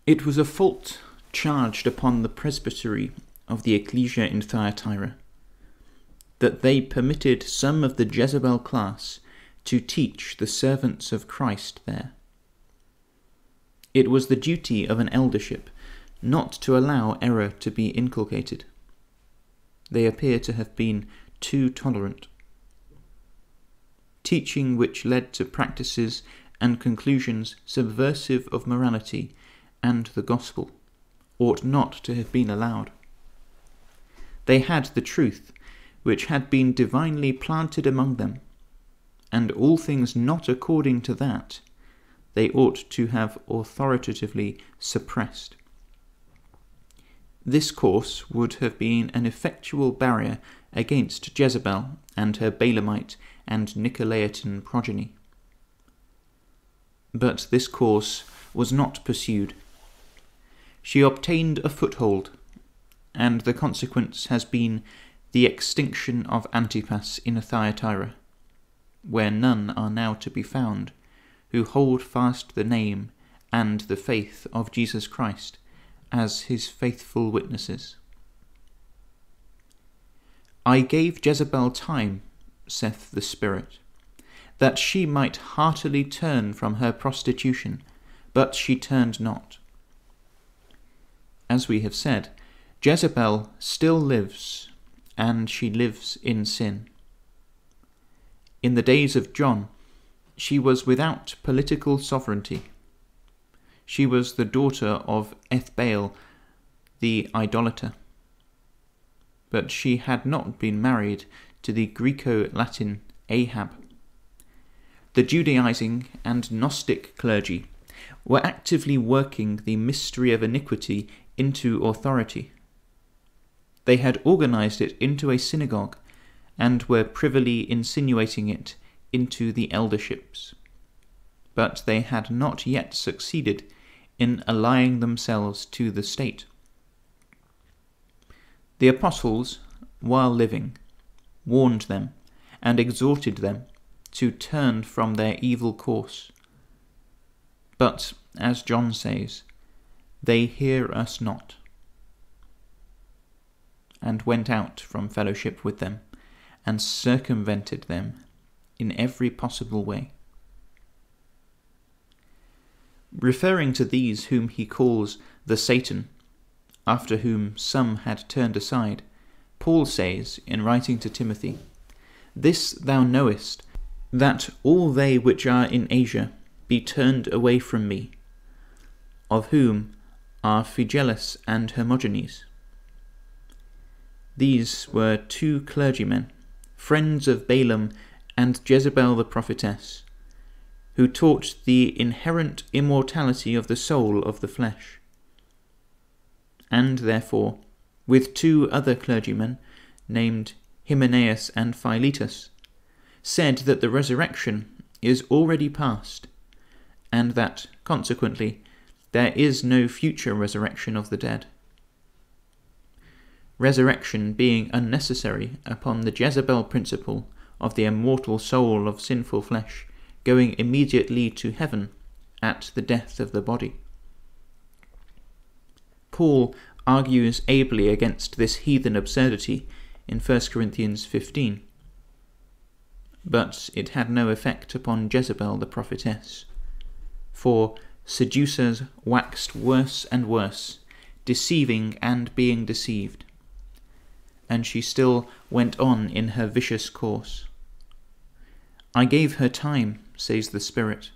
It was a fault charged upon the presbytery of the ecclesia in Thyatira, that they permitted some of the Jezebel class to teach the servants of Christ there. It was the duty of an eldership not to allow error to be inculcated. They appear to have been too tolerant. Teaching which led to practices and conclusions subversive of morality and the gospel ought not to have been allowed. They had the truth, which had been divinely planted among them, and all things not according to that they ought to have authoritatively suppressed. This course would have been an effectual barrier against Jezebel and her Balaamite and Nicolaitan progeny. But this course was not pursued. She obtained a foothold, and the consequence has been the extinction of Antipas in Thyatira, where none are now to be found who hold fast the name and the faith of Jesus Christ as his faithful witnesses. I gave Jezebel time, saith the Spirit, that she might heartily turn from her prostitution, but she turned not. As we have said, Jezebel still lives, and she lives in sin. In the days of John, she was without political sovereignty. She was the daughter of Ethbaal, the idolater. But she had not been married to the Greco-Latin Ahab. The Judaizing and Gnostic clergy were actively working the mystery of iniquity into authority. They had organized it into a synagogue and were privily insinuating it into the elderships. But they had not yet succeeded in allying themselves to the state. The apostles, while living, warned them and exhorted them to turn from their evil course. But, as John says, they hear us not, and went out from fellowship with them, and circumvented them in every possible way. Referring to these whom he calls the Satan, after whom some had turned aside, Paul says, in writing to Timothy, "This thou knowest, that all they which are in Asia be turned away from me, of whom are Phygellus and Hermogenes." These were two clergymen, friends of Balaam and Jezebel the prophetess, who taught the inherent immortality of the soul of the flesh, and therefore, with two other clergymen, named Hymenaeus and Philetus, said that the resurrection is already past, and that, consequently, there is no future resurrection of the dead. Resurrection being unnecessary upon the Jezebel principle of the immortal soul of sinful flesh going immediately to heaven at the death of the body. Paul argues ably against this heathen absurdity in 1 Corinthians 15, but it had no effect upon Jezebel the prophetess, for seducers waxed worse and worse, deceiving and being deceived, and she still went on in her vicious course. I gave her time, says the Spirit,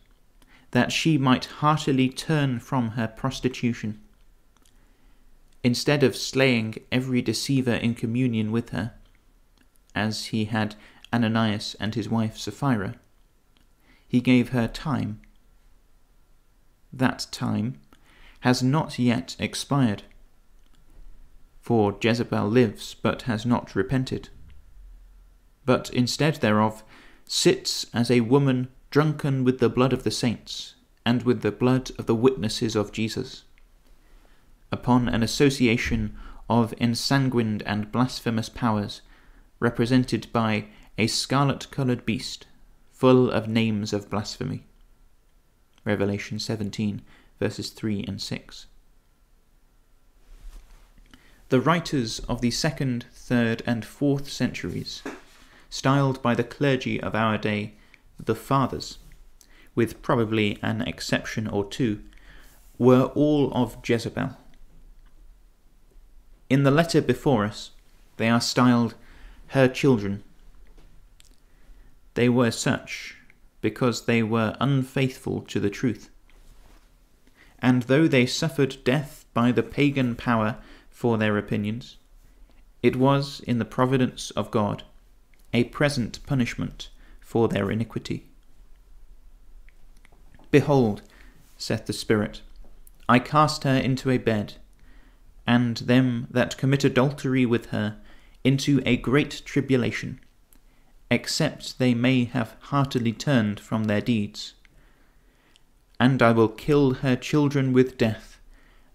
that she might heartily turn from her prostitution. Instead of slaying every deceiver in communion with her, as he had Ananias and his wife Sapphira, he gave her time. That time has not yet expired, for Jezebel lives but has not repented, but instead thereof sits as a woman drunken with the blood of the saints and with the blood of the witnesses of Jesus, upon an association of ensanguined and blasphemous powers represented by a scarlet-coloured beast full of names of blasphemy. Revelation 17, verses 3 and 6. The writers of the 2nd, 3rd, and 4th centuries, styled by the clergy of our day the Fathers, with probably an exception or two, were all of Jezebel. In the letter before us, they are styled her children. They were such because they were unfaithful to the truth. And though they suffered death by the pagan power for their opinions, it was, in the providence of God, a present punishment for their iniquity. Behold, saith the Spirit, I cast her into a bed, and them that commit adultery with her into a great tribulation, except they may have heartily turned from their deeds. And I will kill her children with death,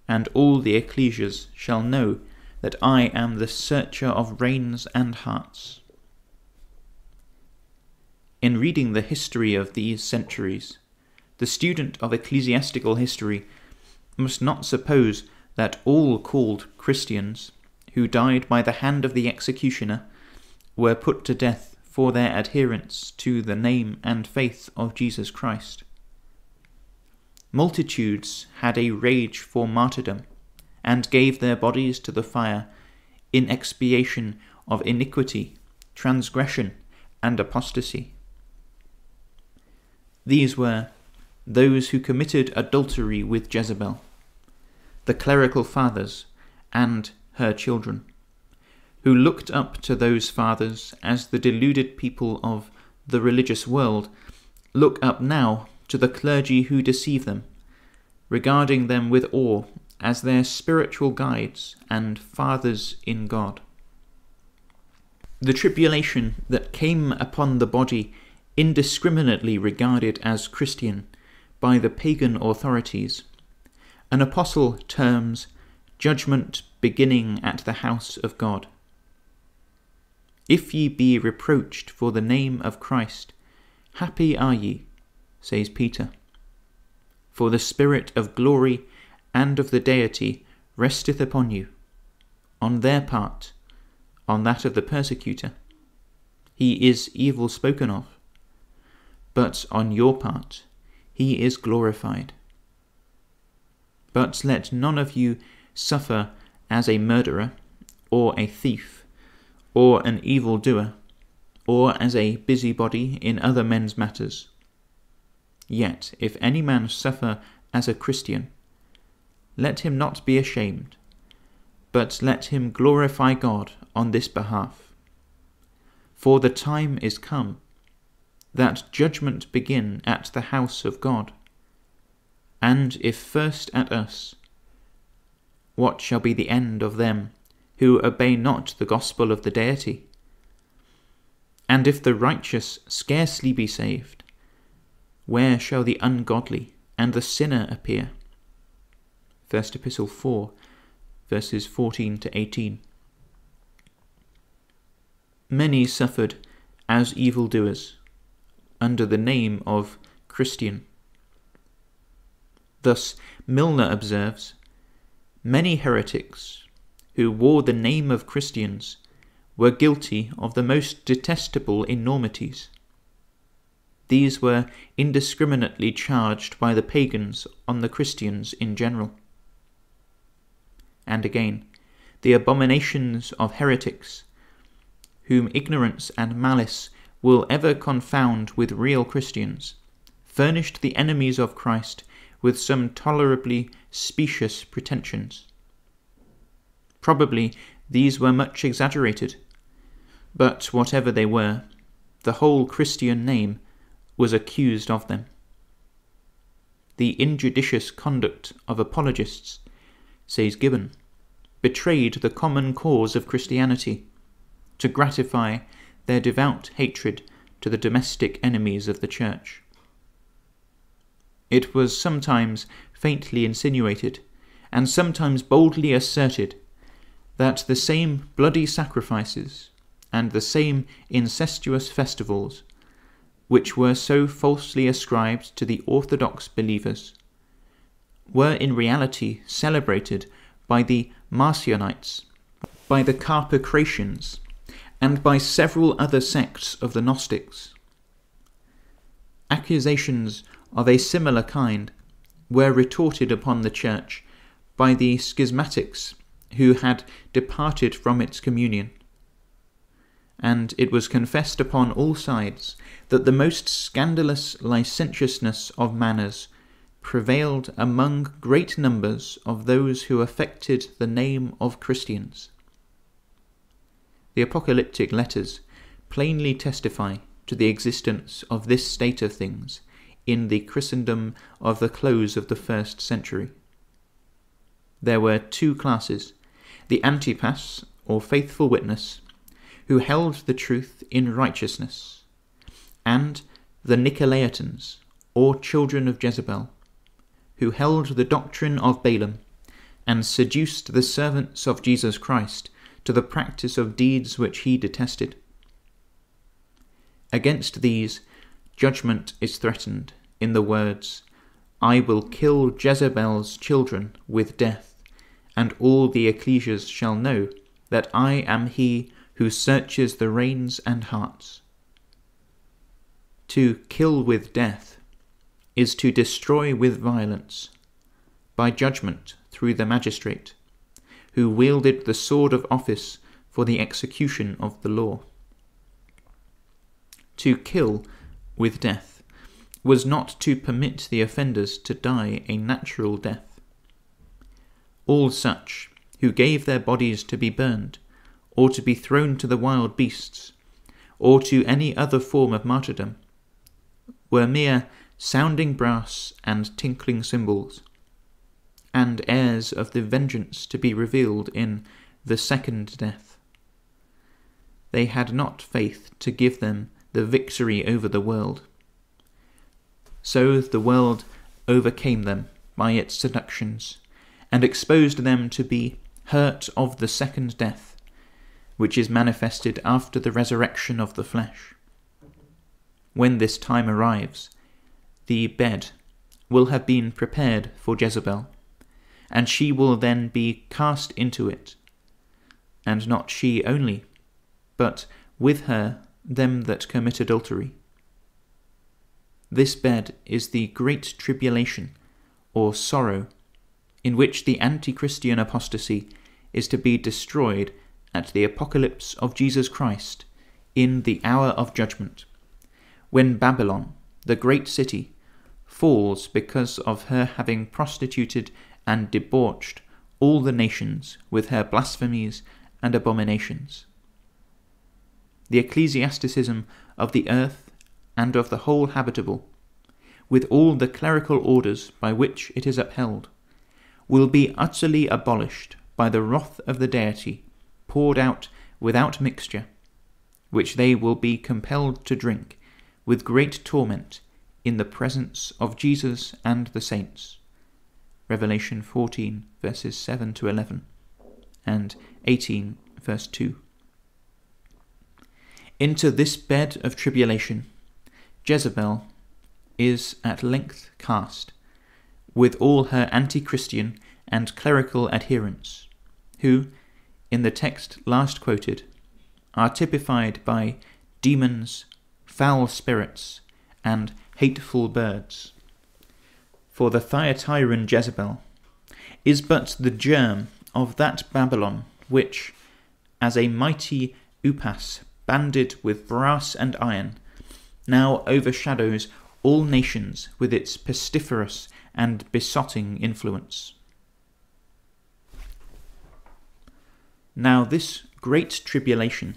and all the ecclesias shall know that I am the searcher of reins and hearts. In reading the history of these centuries, the student of ecclesiastical history must not suppose that all called Christians who died by the hand of the executioner were put to death for their adherence to the name and faith of Jesus Christ. Multitudes had a rage for martyrdom, and gave their bodies to the fire in expiation of iniquity, transgression, and apostasy. These were those who committed adultery with Jezebel, the clerical fathers, and her children, who looked up to those fathers as the deluded people of the religious world look up now to the clergy who deceive them, regarding them with awe as their spiritual guides and fathers in God. The tribulation that came upon the body indiscriminately regarded as Christian by the pagan authorities, an apostle terms judgement beginning at the house of God. If ye be reproached for the name of Christ, happy are ye, says Peter, for the Spirit of glory and of the deity resteth upon you, on their part, on that of the persecutor. He is evil spoken of, but on your part he is glorified. But let none of you suffer as a murderer, or a thief, or an evildoer, or as a busybody in other men's matters. Yet if any man suffer as a Christian, let him not be ashamed, but let him glorify God on this behalf. For the time is come, that judgment begin at the house of God. And if first at us, what shall be the end of them who obey not the gospel of the deity? And if the righteous scarcely be saved, where shall the ungodly and the sinner appear? 1 Epistle 4, verses 14 to 18. Many suffered as evildoers, under the name of Christian. Thus Milner observes, many heretics who wore the name of Christians were guilty of the most detestable enormities. These were indiscriminately charged by the pagans on the Christians in general. And again, the abominations of heretics, whom ignorance and malice will ever confound with real Christians, furnished the enemies of Christ with some tolerably specious pretensions. Probably these were much exaggerated, but whatever they were, the whole Christian name was accused of them. The injudicious conduct of apologists, says Gibbon, betrayed the common cause of Christianity, to gratify their devout hatred to the domestic enemies of the Church. It was sometimes faintly insinuated, and sometimes boldly asserted, that the same bloody sacrifices and the same incestuous festivals, which were so falsely ascribed to the orthodox believers, were in reality celebrated by the Marcionites by the Carpocratians, and by several other sects of the Gnostics. Accusations of a similar kind were retorted upon the Church by the schismatics who had departed from its communion, and it was confessed upon all sides that the most scandalous licentiousness of manners prevailed among great numbers of those who affected the name of Christians. The apocalyptic letters plainly testify to the existence of this state of things in the Christendom of the close of the 1st century. There were two classes: the Antipas, or faithful witness, who held the truth in righteousness, and the Nicolaitans, or children of Jezebel, who held the doctrine of Balaam, and seduced the servants of Jesus Christ to the practice of deeds which he detested. Against these, judgment is threatened in the words, "I will kill Jezebel's children with death, and all the ecclesias shall know that I am he who searches the reins and hearts." To kill with death is to destroy with violence, by judgment through the magistrate, who wielded the sword of office for the execution of the law. To kill with death was not to permit the offenders to die a natural death. All such who gave their bodies to be burned, or to be thrown to the wild beasts, or to any other form of martyrdom, were mere sounding brass and tinkling cymbals, and heirs of the vengeance to be revealed in the second death. They had not faith to give them the victory over the world. So the world overcame them by its seductions, and exposed them to be hurt of the second death, which is manifested after the resurrection of the flesh. When this time arrives, the bed will have been prepared for Jezebel, and she will then be cast into it, and not she only, but with her them that commit adultery. This bed is the great tribulation, or sorrow, in which the anti-Christian apostasy is to be destroyed at the apocalypse of Jesus Christ in the hour of judgment, when Babylon, the great city, falls because of her having prostituted and debauched all the nations with her blasphemies and abominations. The ecclesiasticism of the earth and of the whole habitable, with all the clerical orders by which it is upheld, will be utterly abolished by the wrath of the deity poured out without mixture, which they will be compelled to drink with great torment in the presence of Jesus and the saints. Revelation 14, verses 7 to 11, and 18, verse 2. Into this bed of tribulation Jezebel is at length cast, with all her anti-Christian and clerical adherents, who, in the text last quoted, are typified by demons, foul spirits, and hateful birds. For the Thyatiran Jezebel is but the germ of that Babylon which, as a mighty upas banded with brass and iron, now overshadows all nations with its pestiferous and besotting influence. Now this great tribulation,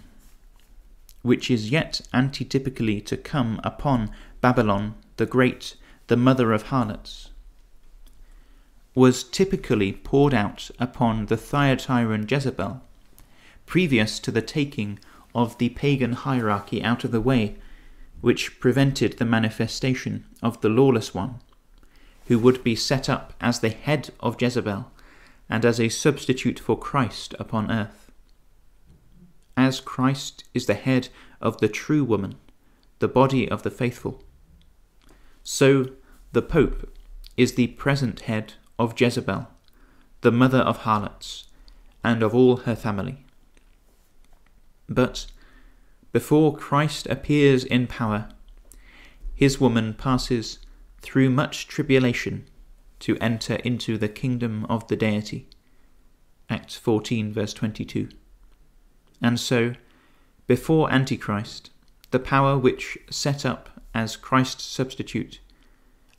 which is yet antitypically to come upon Babylon the Great, the mother of harlots, was typically poured out upon the Thyatiran Jezebel, previous to the taking of the pagan hierarchy out of the way, which prevented the manifestation of the lawless one, who would be set up as the head of Jezebel and as a substitute for Christ upon earth. As Christ is the head of the true woman, the body of the faithful, so the Pope is the present head of Jezebel, the mother of harlots, and of all her family. But before Christ appears in power, his woman passes through much tribulation to enter into the kingdom of the deity. Acts 14 verse 22. And so, before Antichrist, the power which set up as Christ's substitute,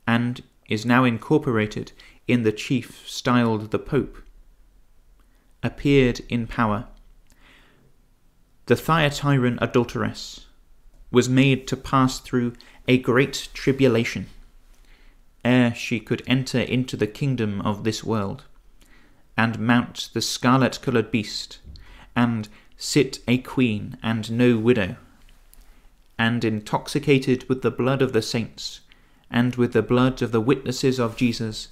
and is now incorporated in the chief styled the Pope, appeared in power. The Thyatiran adulteress was made to pass through a great tribulation ere she could enter into the kingdom of this world, and mount the scarlet-coloured beast, and sit a queen and no widow, and intoxicated with the blood of the saints, and with the blood of the witnesses of Jesus,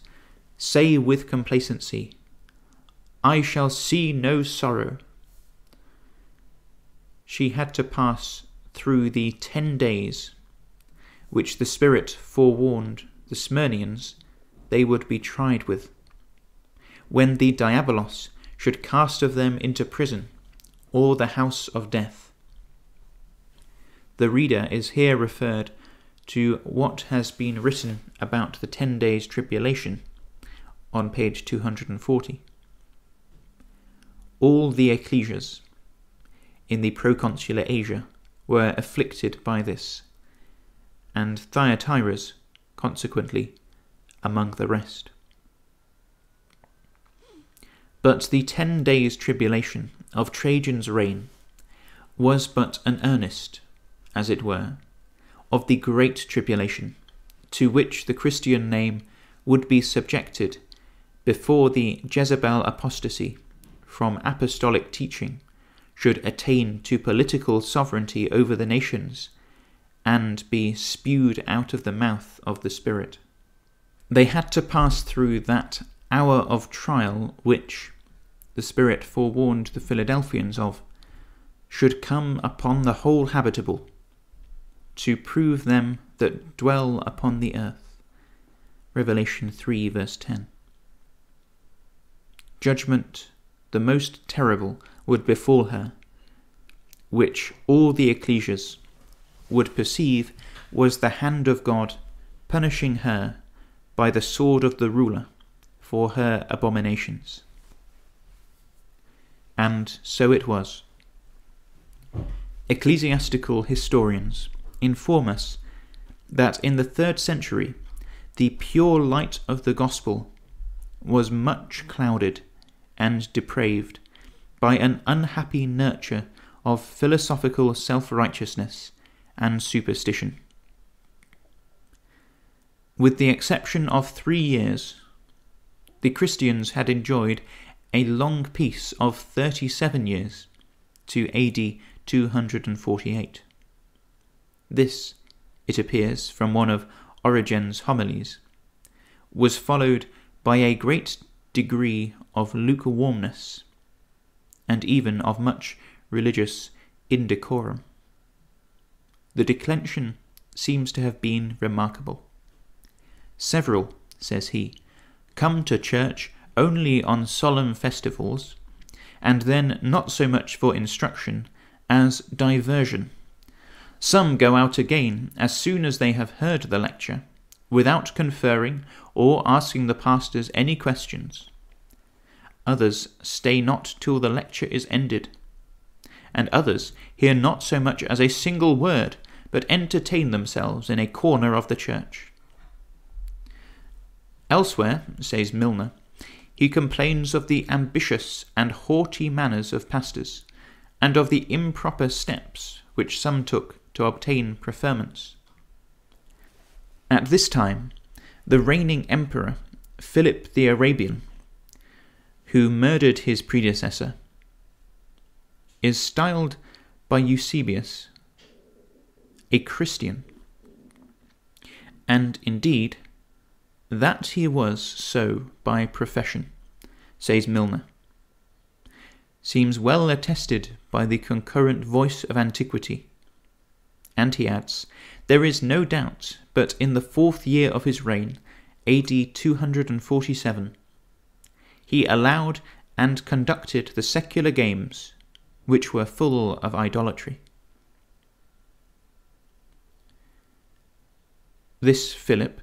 say with complacency, I shall see no sorrow. She had to pass through the 10 days which the Spirit forewarned the Smyrnians they would be tried with, when the Diabolos should cast of them into prison, or the house of death. The reader is here referred to what has been written about the 10 days tribulation on page 240. All the ecclesias in the proconsular Asia were afflicted by this, and Thyatira's, consequently, among the rest. But the 10 days tribulation of Trajan's reign was but an earnest, as it were, of the great tribulation to which the Christian name would be subjected before the Jezebel apostasy from apostolic teaching should attain to political sovereignty over the nations and be spewed out of the mouth of the Spirit. They had to pass through that hour of trial which the Spirit forewarned the Philadelphians of should come upon the whole habitable, to prove them that dwell upon the earth. Revelation 3 verse 10. Judgement the most terrible would befall her, which all the ecclesias would perceive was the hand of God punishing her by the sword of the ruler for her abominations. And so it was. Ecclesiastical historians inform us that in the 3rd century the pure light of the gospel was much clouded and depraved by an unhappy nurture of philosophical self-righteousness and superstition. With the exception of 3 years, the Christians had enjoyed a long peace of 37 years to AD 248. This, it appears from one of Origen's homilies, was followed by a great degree of lukewarmness, and even of much religious indecorum. The declension seems to have been remarkable. Several, says he, come to church only on solemn festivals, and then not so much for instruction as diversion. Some go out again as soon as they have heard the lecture, without conferring or asking the pastors any questions. Others stay not till the lecture is ended, and others hear not so much as a single word, but entertain themselves in a corner of the church. Elsewhere, says Milner, he complains of the ambitious and haughty manners of pastors, and of the improper steps which some took to obtain preferments. At this time, the reigning emperor, Philip the Arabian, who murdered his predecessor, is styled by Eusebius a Christian, and indeed that he was so by profession, says Milner, seems well attested by the concurrent voice of antiquity. And he adds, there is no doubt but in the 4th year of his reign, AD 247, he allowed and conducted the secular games which were full of idolatry. This Philip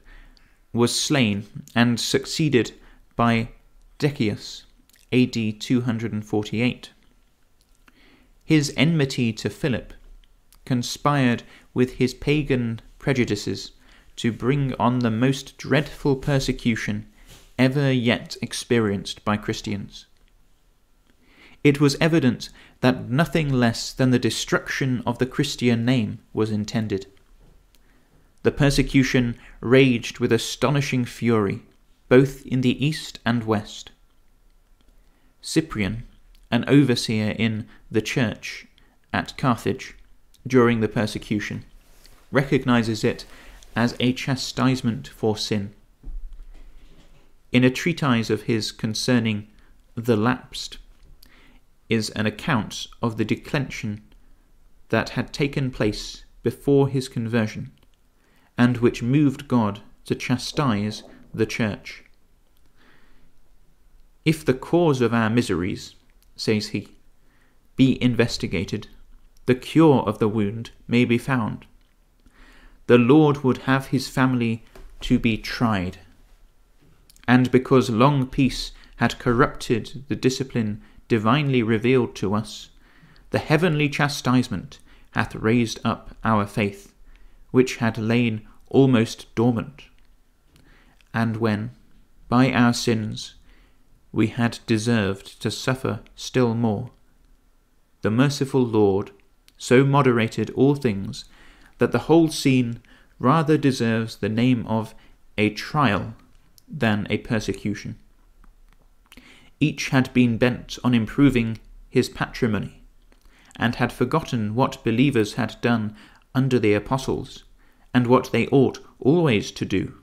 was slain and succeeded by Decius, AD 248. His enmity to Philip conspired with his pagan prejudices to bring on the most dreadful persecution ever yet experienced by Christians. It was evident that nothing less than the destruction of the Christian name was intended. The persecution raged with astonishing fury, both in the east and west. Cyprian, an overseer in the church at Carthage during the persecution, recognizes it as a chastisement for sin. In a treatise of his concerning the lapsed is an account of the declension that had taken place before his conversion, and which moved God to chastise the church. If the cause of our miseries, says he, be investigated, the cure of the wound may be found. The Lord would have his family to be tried, and because long peace had corrupted the discipline divinely revealed to us, the heavenly chastisement hath raised up our faith, which had lain almost dormant. And when, by our sins, we had deserved to suffer still more, the merciful Lord so moderated all things that the whole scene rather deserves the name of a trial than a persecution. Each had been bent on improving his patrimony, and had forgotten what believers had done under the apostles, and what they ought always to do.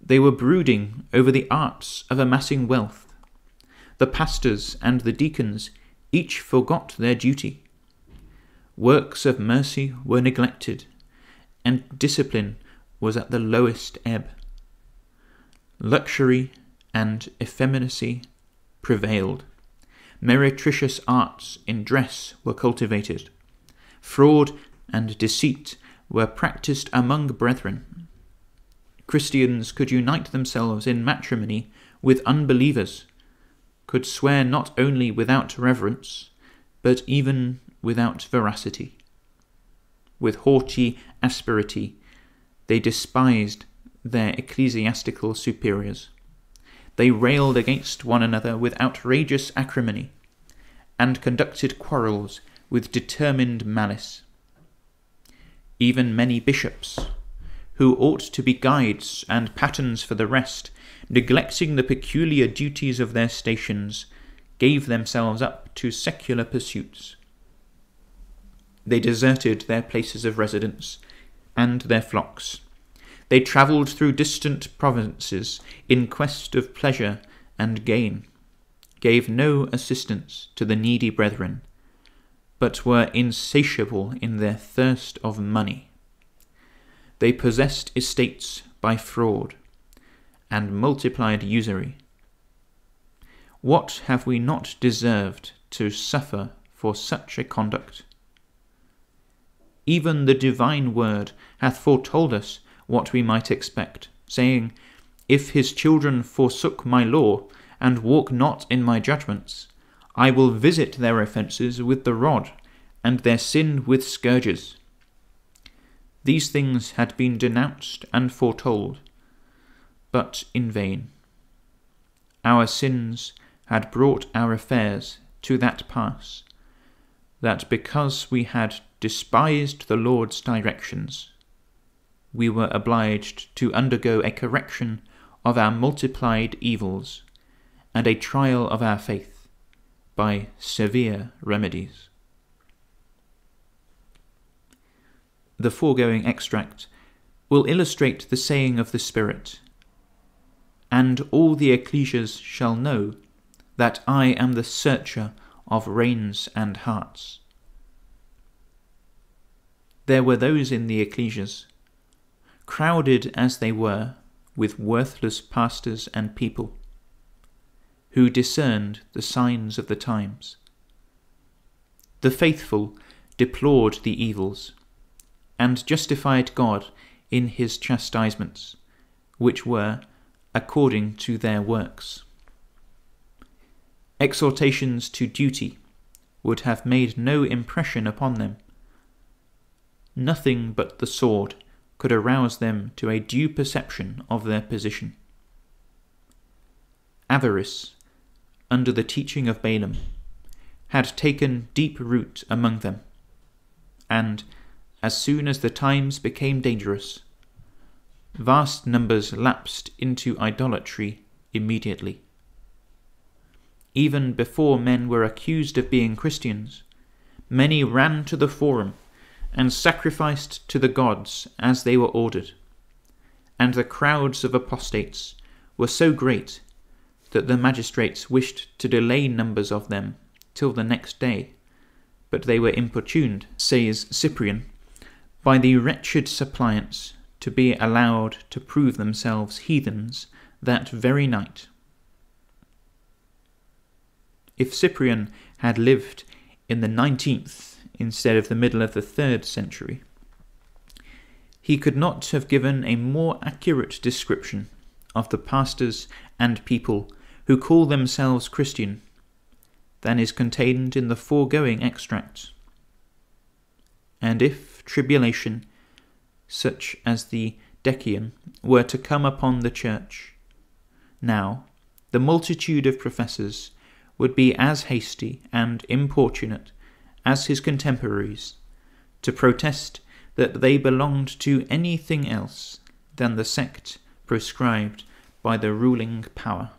They were brooding over the arts of amassing wealth. The pastors and the deacons each forgot their duty. Works of mercy were neglected, and discipline was at the lowest ebb. Luxury and effeminacy prevailed. Meretricious arts in dress were cultivated. Fraud and deceit were practiced among brethren. Christians could unite themselves in matrimony with unbelievers, could swear not only without reverence, but even without veracity. With haughty asperity, they despised their ecclesiastical superiors. They railed against one another with outrageous acrimony, and conducted quarrels with determined malice. Even many bishops, who ought to be guides and patterns for the rest, neglecting the peculiar duties of their stations, gave themselves up to secular pursuits. They deserted their places of residence and their flocks. They travelled through distant provinces in quest of pleasure and gain, gave no assistance to the needy brethren, but were insatiable in their thirst of money. They possessed estates by fraud, and multiplied usury. What have we not deserved to suffer for such a conduct? Even the divine word hath foretold us what we might expect, saying, If his children forsook my law, and walk not in my judgments, I will visit their offences with the rod, and their sin with scourges. These things had been denounced and foretold, but in vain. Our sins had brought our affairs to that pass, that because we had despised the Lord's directions, we were obliged to undergo a correction of our multiplied evils, and a trial of our faith by severe remedies. The foregoing extract will illustrate the saying of the Spirit, And all the ecclesias shall know that I am the searcher of reins and hearts. There were those in the ecclesias, crowded as they were with worthless pastors and people, who discerned the signs of the times. the faithful deplored the evils, and justified God in his chastisements, which were according to their works. Exhortations to duty would have made no impression upon them. Nothing but the sword could arouse them to a due perception of their position. Avarice, under the teaching of Balaam, had taken deep root among them, and, as soon as the times became dangerous, vast numbers lapsed into idolatry immediately. Even before men were accused of being Christians, many ran to the forum and sacrificed to the gods as they were ordered, and the crowds of apostates were so great that the magistrates wished to delay numbers of them till the next day, but they were importuned, says Cyprian, by the wretched suppliants to be allowed to prove themselves heathens that very night. If Cyprian had lived in the 19th instead of the middle of the 3rd century, he could not have given a more accurate description of the pastors and people who call themselves Christian than is contained in the foregoing extracts. And if tribulation, such as the Decian, were to come upon the church, now the multitude of professors would be as hasty and importunate as his contemporaries to protest that they belonged to anything else than the sect prescribed by the ruling power.